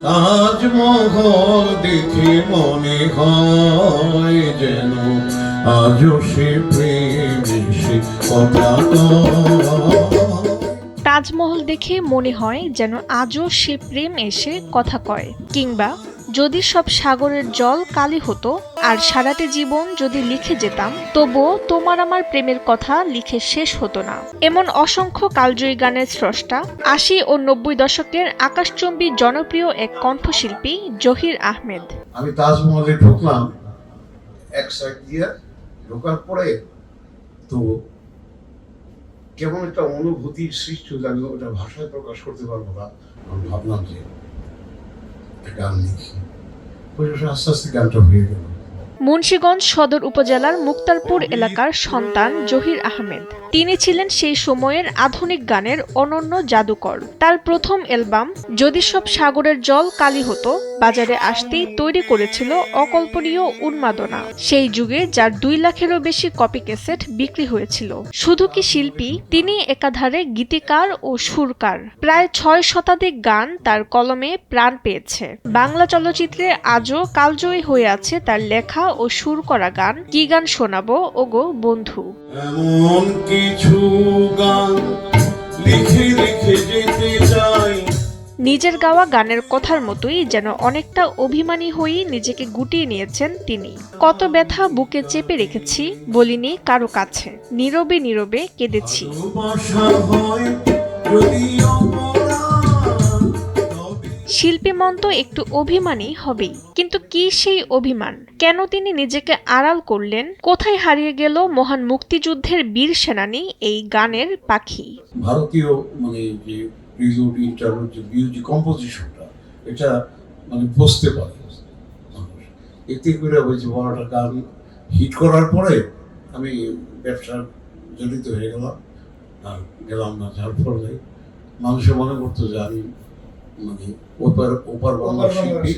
তাজমহল দেখে মনে হয় যেন আজও সে প্রেম এসে কথা তাজমহল দেখে মনে হয় যেন আজও সে প্রেম এসে কথা কয়, কিংবা যদি সব সাগরের জল কালি হতো আর সারাটি জীবন যদি লিখে যেতাম, তবুও তোমার আমার প্রেমের কথা লিখে শেষ হতো না। এমন অসংখ্য কালজয়ী গানের স্রষ্টা ৮০ ও ৯০ দশকের আকাশচুম্বী জনপ্রিয় এক কণ্ঠশিল্পী জহির আহমেদ। আমি তাজমহলে ঢুকলাম, এক সাইড দিয়ে ঢোকার পরে তো কেমন একটা অনুভূতির সৃষ্টি হলো, আমি ওটা ভাষায় প্রকাশ করতে পারবো না। আমি ভাবলাম যে গান লিখি, আস্তে আস্তে গানটা হয়ে গেল। মুন্সিগঞ্জ সদর উপজেলার মুক্তারপুর এলাকার সন্তান জহির আহমেদ। তিনি ছিলেন সেই সময়ের আধুনিক গানের অনন্য জাদুকর। তার প্রথম অ্যালবাম যদি সব সাগরের জল কালি হতো বাজারে আসতেই তৈরি করেছিল অকল্পনীয় উন্মাদনা। সেই যুগে যার ২ লাখেরও বেশি কপি ক্যাসেট বিক্রি হয়েছিল। শুধু কি শিল্পী, তিনি একাধারে গীতিকার ও সুরকার। প্রায় ৬ শতাধিক গান তার কলমে প্রাণ পেয়েছে। বাংলা চলচ্চিত্রে আজও কালজয়ী হয়ে আছে তার লেখা ও সুর করা গান। কি গান শোনাবো ওগো বন্ধু। এমন কিছু গান লিখে লিখে যেতে চাই। নিজের গাওয়া গানের কথার মতোই যেন অনেকটা অভিমানী হয়েই নিজেকে গুটিয়ে নিয়েছেন তিনি। কত ব্যথা বুকে চেপে রেখেছি, বলিনি কারো কাছে, নীরবে নীরবে কেঁদেছি। শিল্পী মন তো একটু অভিমানী হবেই, কিন্তু কি সেই অভিমান? কেন তিনি নিজেকে আড়াল করলেন? কোথায় হারিয়ে গেল মহান মুক্তিযুদ্ধের বীর সেনানী এই গানের পাখি? ভারতীয় মানে যে প্রিলুড ইন্টারলুড যে মিউজিক কম্পোজিশনটা, এটা মানে বুঝতে পারে মানুষ। এতে করে ওই যে বড়টা গান হিট করার পরে আমি ব্যবসার জড়িত হয়ে গেলাম, আর গেলাম না, যার ফলে মানুষে মনে করতো যে আমি মানে ওপার বাংলার শিল্পী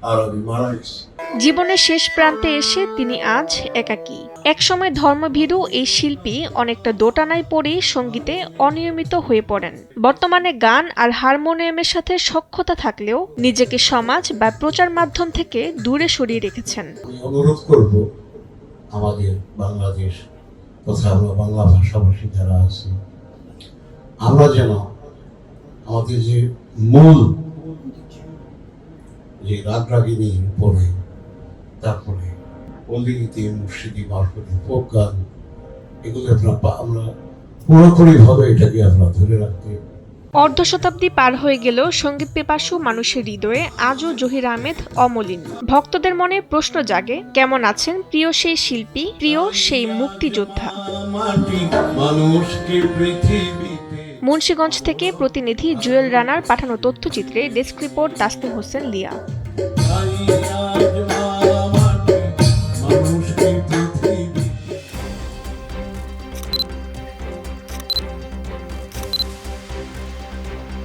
আর আমি মারা গেছি। জীবনের শেষ প্রান্তে এসে তিনি আজ একাকী। একসময় ধর্মভীরু এই শিল্পী অনেকটা দোটানায় পড়ে সঙ্গীতে অনিয়মিত হয়ে পড়েন। বর্তমানে গান আর হারমোনিয়ামের সাথে সখ্যতা থাকলেও নিজেকে সমাজ বা প্রচার মাধ্যম থেকে দূরে সরিয়ে রেখেছেন। অনুরোধ করব আমাদের বাংলাদেশ তথা আমরা বাংলা ভাষাভাষী যারা আছি, আমরা যেন আমাদের যে মূল যে রাগরাগিনী পড়ে, তারপরে পল্লীগীতি, মুর্শিদি, মারফতি, ফোক গান, এগুলো আমরা পুরোপুরিভাবে এটাকে আমরা ধরে রাখতে। অর্ধ শতাব্দী পার হয়ে গেলেও সঙ্গীত পিপাসু মানুষের হৃদয়ে আজও জহির আহমেদ অমলিন। ভক্তদের মনে প্রশ্ন জাগে, কেমন আছেন প্রিয় সেই শিল্পী, প্রিয় সেই মুক্তিযোদ্ধা? মুন্সিগঞ্জ থেকে প্রতিনিধি জুয়েল রানার পাঠানো তথ্যচিত্রে ডেস্ক রিপোর্ট তাসনিম হোসেন লিয়া।